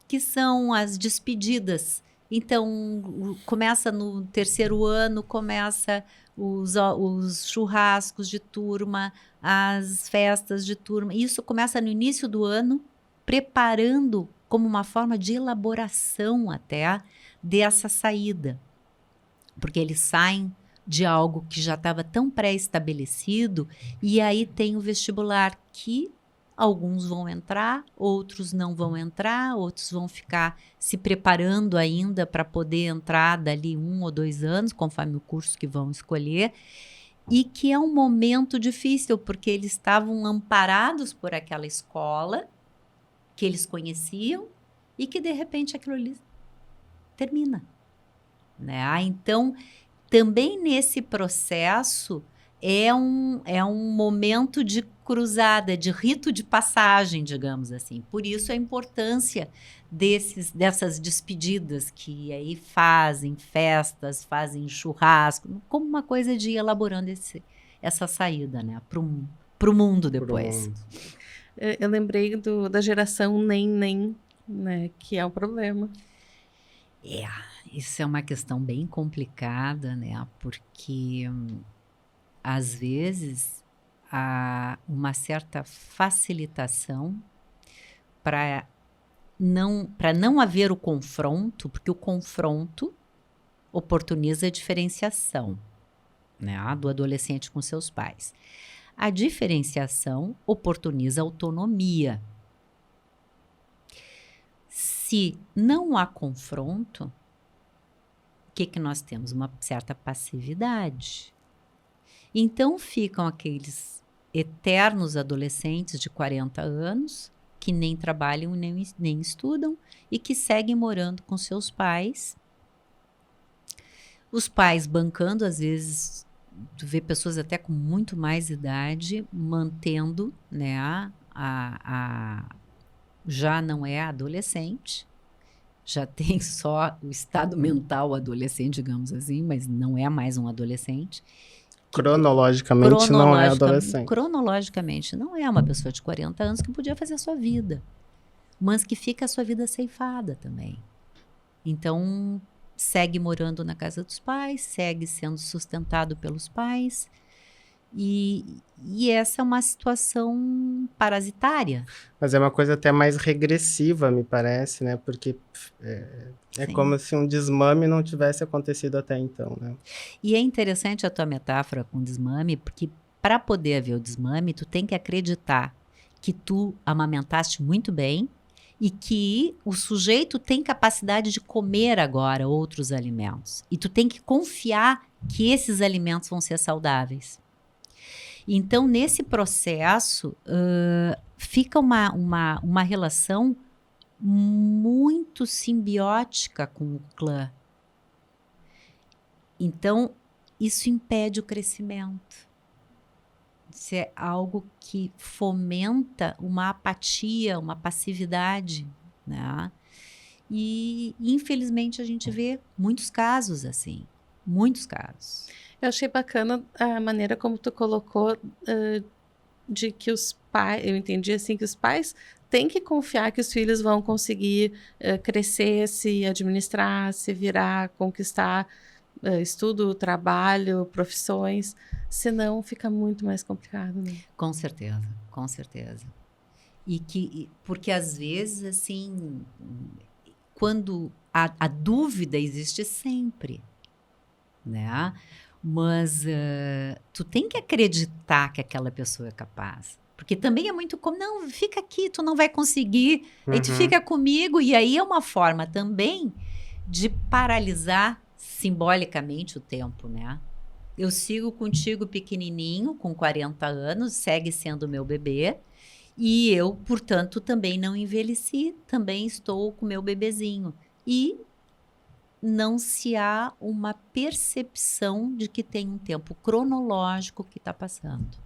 que são as despedidas. Então, começa no 3º ano, começa os churrascos de turma, as festas de turma. Isso começa no início do ano, preparando como uma forma de elaboração até dessa saída. Porque eles saem de algo que já estava tão pré-estabelecido e aí tem o vestibular que alguns vão entrar, outros não vão entrar, outros vão ficar se preparando ainda para poder entrar dali 1 ou 2 anos, conforme o curso que vão escolher, e que é um momento difícil, porque eles estavam amparados por aquela escola que eles conheciam e que, de repente, aquilo ali termina, né? Então, também nesse processo é um momento de cruzada, de rito de passagem, digamos assim. Por isso a importância dessas despedidas que aí fazem festas, fazem churrasco, como uma coisa de ir elaborando essa saída, né, para o mundo depois. Eu lembrei da geração nem, né, que é o problema. Isso é uma questão bem complicada, né, porque às vezes há uma certa facilitação para não haver o confronto, porque o confronto oportuniza a diferenciação, né, do adolescente com seus pais. A diferenciação oportuniza a autonomia. Se não há confronto, o que nós temos? Uma certa passividade. Então ficam aqueles eternos adolescentes de 40 anos que nem trabalham nem estudam e que seguem morando com seus pais. Os pais bancando, às vezes, tu vê pessoas até com muito mais idade mantendo, né, já não é adolescente, já tem só o estado mental adolescente, digamos assim, mas não é mais um adolescente. Cronologicamente não é adolescente. Cronologicamente não é uma pessoa de 40 anos que podia fazer a sua vida, mas que fica a sua vida ceifada também. Então, segue morando na casa dos pais, segue sendo sustentado pelos pais, e essa é uma situação parasitária. Mas é uma coisa até mais regressiva, me parece, né? Porque é como se um desmame não tivesse acontecido até então, né? E é interessante a tua metáfora com desmame, porque para poder haver o desmame, tu tem que acreditar que tu amamentaste muito bem e que o sujeito tem capacidade de comer agora outros alimentos. E tu tem que confiar que esses alimentos vão ser saudáveis. Então, nesse processo, fica uma relação muito simbiótica com o clã. Então, isso impede o crescimento. Isso é algo que fomenta uma apatia, uma passividade, né? E, infelizmente, a gente vê muitos casos assim, muitos casos. Eu achei bacana a maneira como tu colocou de que os pais, eu entendi assim, que os pais têm que confiar que os filhos vão conseguir crescer, se administrar, se virar, conquistar, estudo, trabalho, profissões, senão fica muito mais complicado, né? Com certeza, com certeza. Porque às vezes, assim, quando a dúvida existe sempre, né? Mas tu tem que acreditar que aquela pessoa é capaz. Porque também é muito como, não, fica aqui, tu não vai conseguir, aí tu fica comigo, e aí é uma forma também de paralisar simbolicamente o tempo, né? Eu sigo contigo pequenininho, com 40 anos, segue sendo meu bebê, e eu, portanto, também não envelheci, também estou com meu bebezinho. E não se há uma percepção de que tem um tempo cronológico que está passando.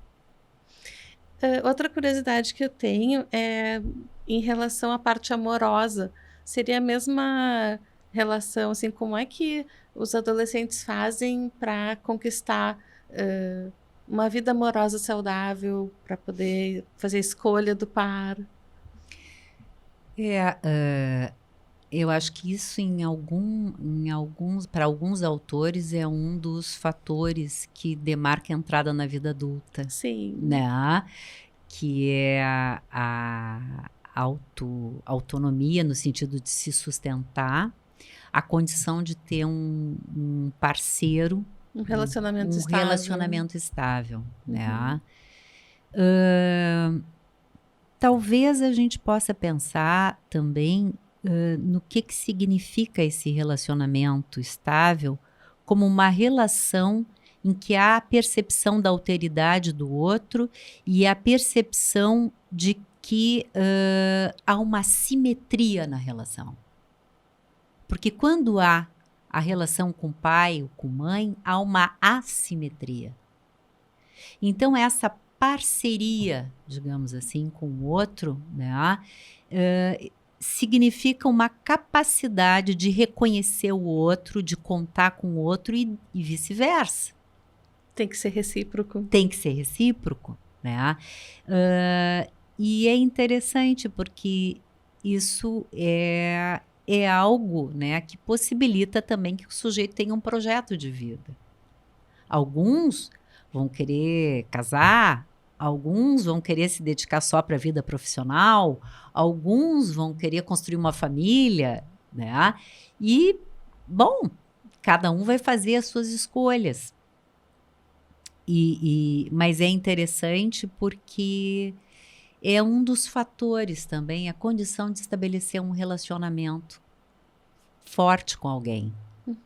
Outra curiosidade que eu tenho é em relação à parte amorosa. Seria a mesma relação, assim, como é que os adolescentes fazem para conquistar uma vida amorosa saudável, para poder fazer a escolha do par? Eu acho que isso para alguns autores é um dos fatores que demarca a entrada na vida adulta, Sim. né? Que é a autonomia no sentido de se sustentar, a condição de ter um parceiro, Um relacionamento estável. Relacionamento estável, né? Talvez a gente possa pensar também no que significa esse relacionamento estável como uma relação em que há a percepção da alteridade do outro e a percepção de que há uma simetria na relação. Porque quando há a relação com pai ou com mãe, há uma assimetria. Então, essa parceria, digamos assim, com o outro, né, significa uma capacidade de reconhecer o outro, de contar com o outro e vice-versa. Tem que ser recíproco. Tem que ser recíproco, né? E é interessante porque isso é algo, né, que possibilita também que o sujeito tenha um projeto de vida. Alguns vão querer casar, alguns vão querer se dedicar só para a vida profissional, alguns vão querer construir uma família, né? E, bom, cada um vai fazer as suas escolhas. Mas é interessante porque é um dos fatores também, a condição de estabelecer um relacionamento forte com alguém.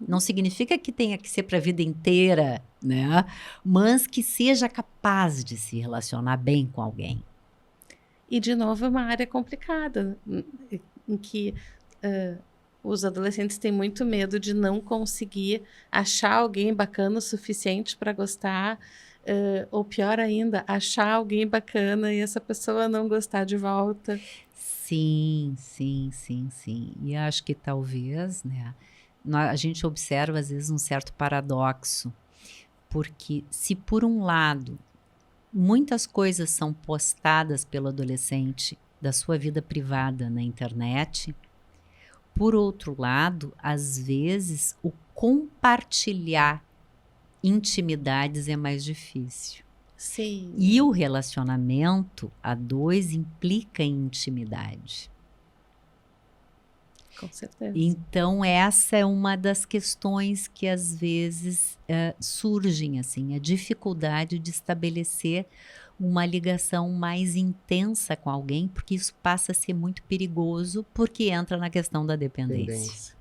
Não significa que tenha que ser para a vida inteira, né? Mas que seja capaz de se relacionar bem com alguém. E, de novo, é uma área complicada, em que os adolescentes têm muito medo de não conseguir achar alguém bacana o suficiente para gostar, ou pior ainda, achar alguém bacana e essa pessoa não gostar de volta. Sim. E acho que talvez, né, a gente observa às vezes um certo paradoxo, porque se por um lado muitas coisas são postadas pelo adolescente da sua vida privada na internet, por outro lado, às vezes o compartilhar intimidades é mais difícil. Sim. E o relacionamento a dois implica em intimidade. Com certeza. Então, essa é uma das questões que às vezes surgem, assim, a dificuldade de estabelecer uma ligação mais intensa com alguém, porque isso passa a ser muito perigoso, porque entra na questão da dependência.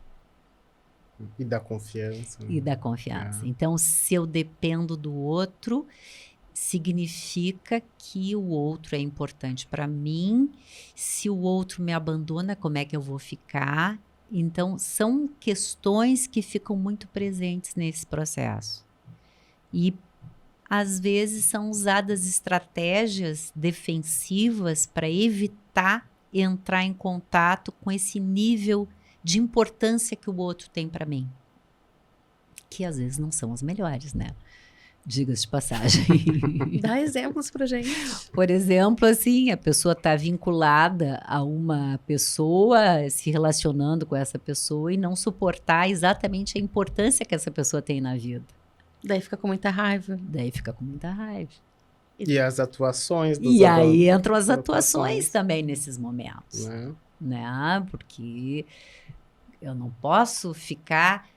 E da confiança. E da confiança. Então, se eu dependo do outro, significa que o outro é importante para mim. Se o outro me abandona, como é que eu vou ficar? Então, são questões que ficam muito presentes nesse processo. E, às vezes, são usadas estratégias defensivas para evitar entrar em contato com esse nível de importância que o outro tem para mim. Que, às vezes, não são as melhores, né? diga-se de passagem. Dá exemplos pra gente. Por exemplo, assim, a pessoa está vinculada a uma pessoa, se relacionando com essa pessoa e não suportar exatamente a importância que essa pessoa tem na vida. Daí fica com muita raiva. Daí fica com muita raiva. E as atuações dos E aí entram as atuações também nesses momentos, né? Porque eu não posso ficar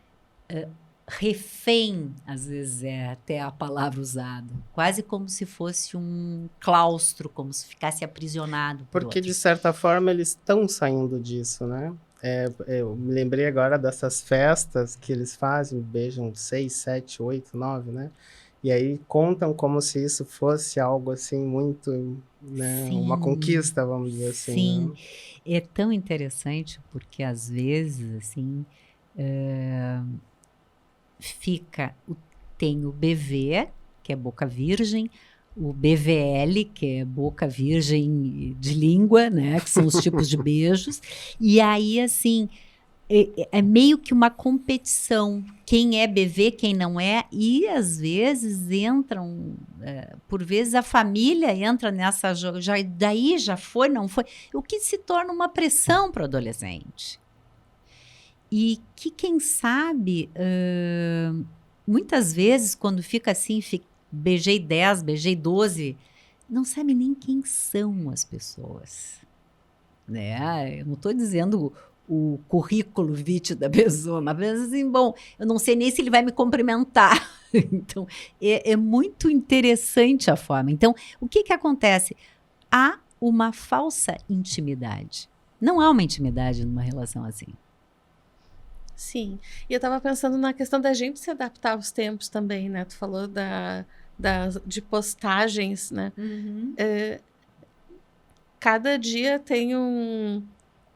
refém, às vezes é até a palavra usada, quase como se fosse um claustro, como se ficasse aprisionado. Porque, de certa forma, eles estão saindo disso, né? Eu me lembrei agora dessas festas que eles fazem, beijam 6, 7, 8, 9, né? E aí contam como se isso fosse algo assim muito, né? Uma conquista, vamos dizer assim. Sim, né? é tão interessante porque às vezes assim tem o BV, que é boca virgem, o BVL, que é boca virgem de língua, né? Que são os tipos de beijos. E aí, assim, é meio que uma competição. Quem é BV, quem não é. E, às vezes, entram... por vezes, a família entra nessa... Daí já foi, não foi. O que se torna uma pressão para o adolescente. E que, quem sabe... muitas vezes, quando fica assim, beijei 10, beijei 12, não sabe nem quem são as pessoas. Né? Eu não estou dizendo o currículo vitae da pessoa, mas assim, bom, eu não sei nem se ele vai me cumprimentar. Então, é muito interessante a forma. Então, o que acontece? Há uma falsa intimidade. Não há uma intimidade numa relação assim. Sim, e eu estava pensando na questão da gente se adaptar aos tempos também, né? Tu falou de postagens, né? Uhum. Cada dia tem um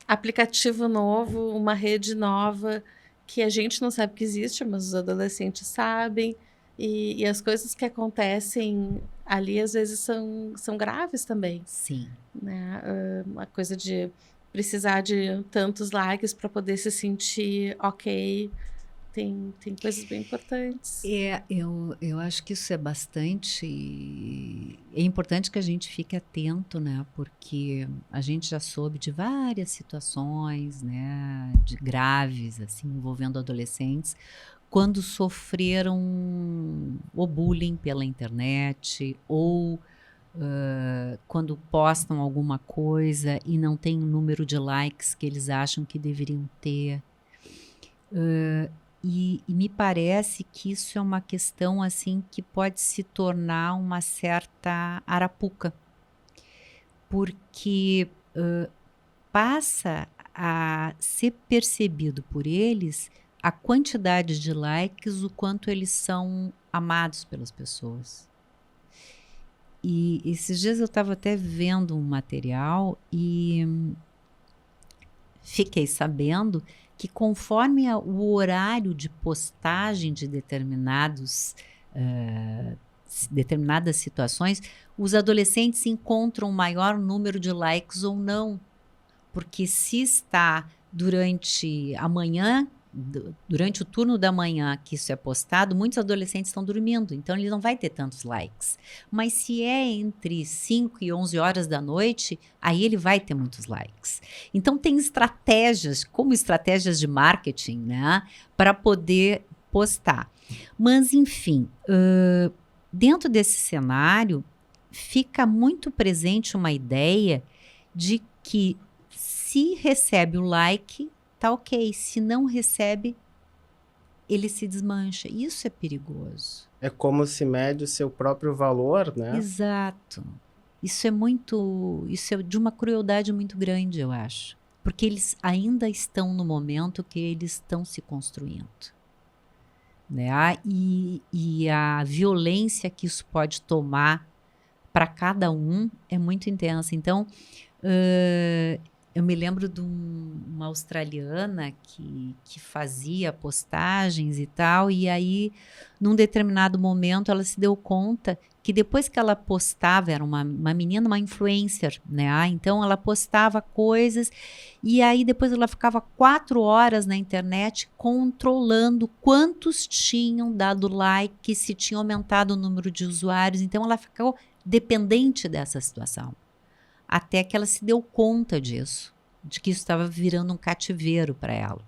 aplicativo novo, uma rede nova, que a gente não sabe que existe, mas os adolescentes sabem, e as coisas que acontecem ali, às vezes, são graves também. Sim. Né? Uma coisa de precisar de tantos likes para poder se sentir ok. Tem coisas bem importantes. Eu acho que isso é bastante... É importante que a gente fique atento, né? Porque a gente já soube de várias situações, né? De graves, assim, envolvendo adolescentes, quando sofreram o bullying pela internet ou... quando postam alguma coisa e não tem o número de likes que eles acham que deveriam ter. E me parece que isso é uma questão assim que pode se tornar uma certa arapuca, porque passa a ser percebido por eles a quantidade de likes, o quanto eles são amados pelas pessoas. E esses dias eu estava até vendo um material e fiquei sabendo que conforme o horário de postagem de determinadas situações, os adolescentes encontram um maior número de likes ou não. Porque se está durante a manhã, durante o turno da manhã que isso é postado, muitos adolescentes estão dormindo, então ele não vai ter tantos likes. Mas se é entre 5 e 11 horas da noite, aí ele vai ter muitos likes. Então tem estratégias, como estratégias de marketing, né, para poder postar. Mas, enfim, dentro desse cenário, fica muito presente uma ideia de que se recebe o like, tá ok. Se não recebe, ele se desmancha. Isso é perigoso. É como se mede o seu próprio valor, né? Exato. Isso é de uma crueldade muito grande, eu acho. Porque eles ainda estão no momento que eles estão se construindo. Né? E a violência que isso pode tomar para cada um é muito intensa. Então, Eu me lembro de uma australiana que fazia postagens e tal, e aí, num determinado momento, ela se deu conta que depois que ela postava, era uma menina, uma influencer, né? Então, ela postava coisas, e aí depois ela ficava 4 horas na internet controlando quantos tinham dado like, se tinha aumentado o número de usuários. Então, ela ficou dependente dessa situação. Até que ela se deu conta disso, de que isso estava virando um cativeiro para ela.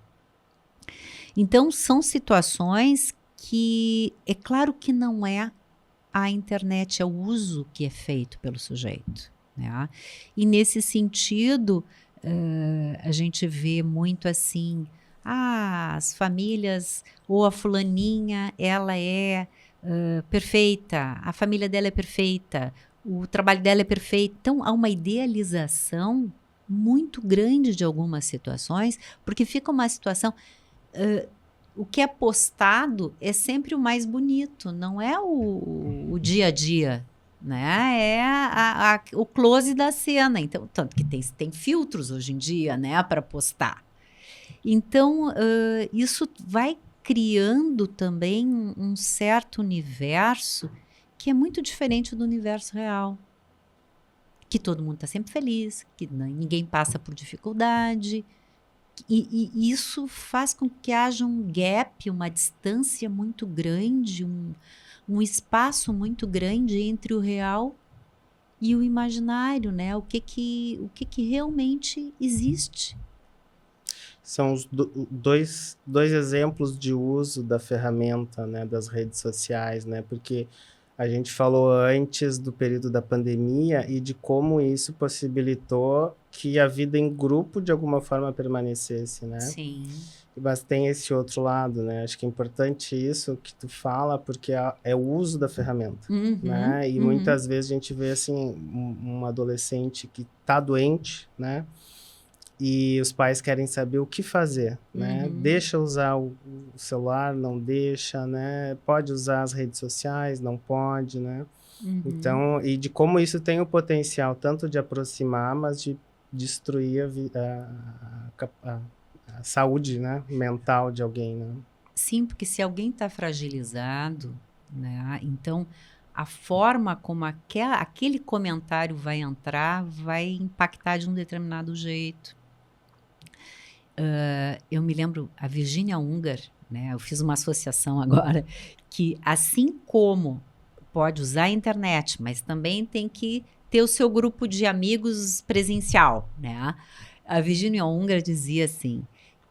Então, são situações que, é claro que não é a internet, é o uso que é feito pelo sujeito, né? E nesse sentido, a gente vê muito assim, as famílias, ou a fulaninha, ela é perfeita, a família dela é perfeita, o trabalho dela é perfeito. Então, há uma idealização muito grande de algumas situações, porque fica uma situação... o que é postado é sempre o mais bonito, não é o dia a dia, né? É o close da cena. Então, tanto que tem filtros hoje em dia, né, para postar. Então, isso vai criando também um certo universo que é muito diferente do universo real. Que todo mundo está sempre feliz, que ninguém passa por dificuldade. E isso faz com que haja um gap, uma distância muito grande, um espaço muito grande entre o real e o imaginário, né? O que realmente existe. São os dois exemplos de uso da ferramenta, né, das redes sociais, né? Porque a gente falou antes do período da pandemia e de como isso possibilitou que a vida em grupo, de alguma forma, permanecesse, né? Sim. Mas tem esse outro lado, né? Acho que é importante isso que tu fala, porque é o uso da ferramenta, né? E muitas vezes a gente vê, assim, um adolescente que tá doente, né? E os pais querem saber o que fazer, né? Deixa usar o celular, não deixa, né? Pode usar as redes sociais, não pode, né? Então, e de como isso tem o potencial tanto de aproximar, mas de destruir a saúde, né, mental de alguém, né? Sim, porque se alguém está fragilizado, né, então a forma como aquele comentário vai entrar vai impactar de um determinado jeito. Eu me lembro, a Virginia Unger, né, eu fiz uma associação agora, que assim como pode usar a internet, mas também tem que ter o seu grupo de amigos presencial, né? A Virginia Unger dizia assim,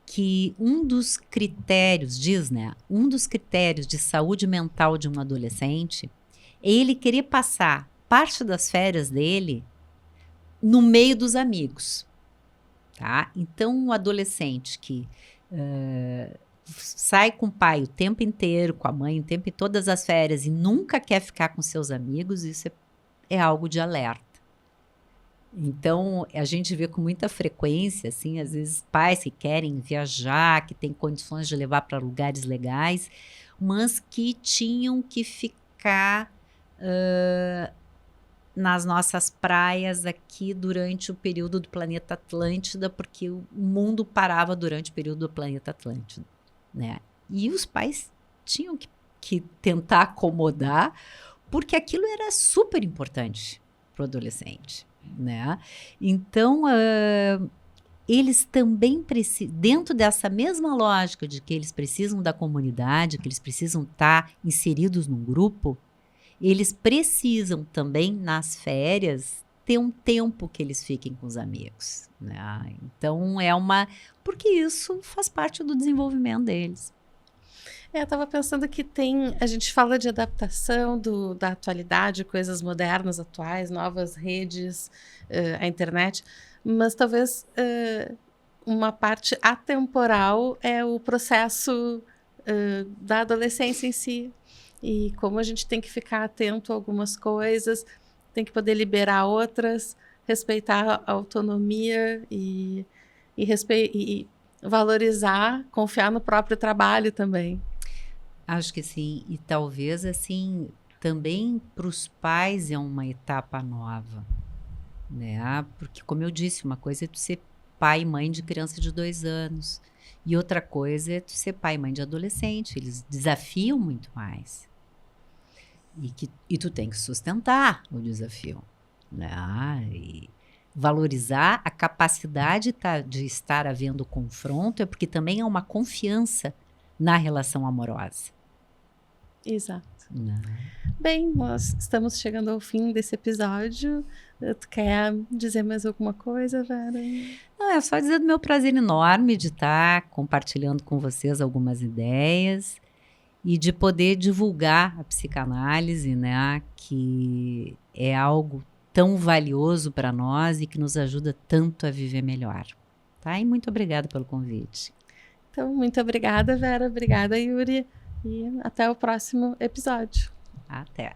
que um dos critérios, um dos critérios de saúde mental de um adolescente é ele querer passar parte das férias dele no meio dos amigos, tá? Então, um adolescente que sai com o pai o tempo inteiro, com a mãe o tempo, todas as férias e nunca quer ficar com seus amigos, isso é algo de alerta. Então, a gente vê com muita frequência, assim, às vezes pais que querem viajar, que têm condições de levar para lugares legais, mas que tinham que ficar nas nossas praias aqui durante o período do planeta Atlântida, porque o mundo parava durante o período do planeta Atlântida, né? E os pais tinham que tentar acomodar, porque aquilo era super importante para o adolescente, né? Então, eles também precisam, dentro dessa mesma lógica de que eles precisam da comunidade, que eles precisam estar inseridos num grupo, eles precisam também, nas férias, ter um tempo que eles fiquem com os amigos, né? Então, porque isso faz parte do desenvolvimento deles. Eu estava pensando que a gente fala de adaptação da atualidade, coisas modernas, atuais, novas redes, a internet, mas talvez uma parte atemporal é o processo da adolescência em si, e como a gente tem que ficar atento a algumas coisas, tem que poder liberar outras, respeitar a autonomia e valorizar, confiar no próprio trabalho também. Acho que sim, e talvez assim, também para os pais é uma etapa nova, né? Porque como eu disse, uma coisa é tu ser pai e mãe de criança de 2 anos. E outra coisa é tu ser pai e mãe de adolescente. Eles desafiam muito mais. E tu tem que sustentar o desafio, né? E valorizar a capacidade de estar havendo confronto, é porque também é uma confiança na relação amorosa. Exato. Né? Bem, nós estamos chegando ao fim desse episódio. Tu quer dizer mais alguma coisa, Vera? Não, é só dizer do meu prazer enorme de estar compartilhando com vocês algumas ideias e de poder divulgar a psicanálise, né, que é algo tão valioso para nós e que nos ajuda tanto a viver melhor. Tá? E muito obrigada pelo convite. Então, muito obrigada, Vera. Obrigada, Yuri. E até o próximo episódio. Até.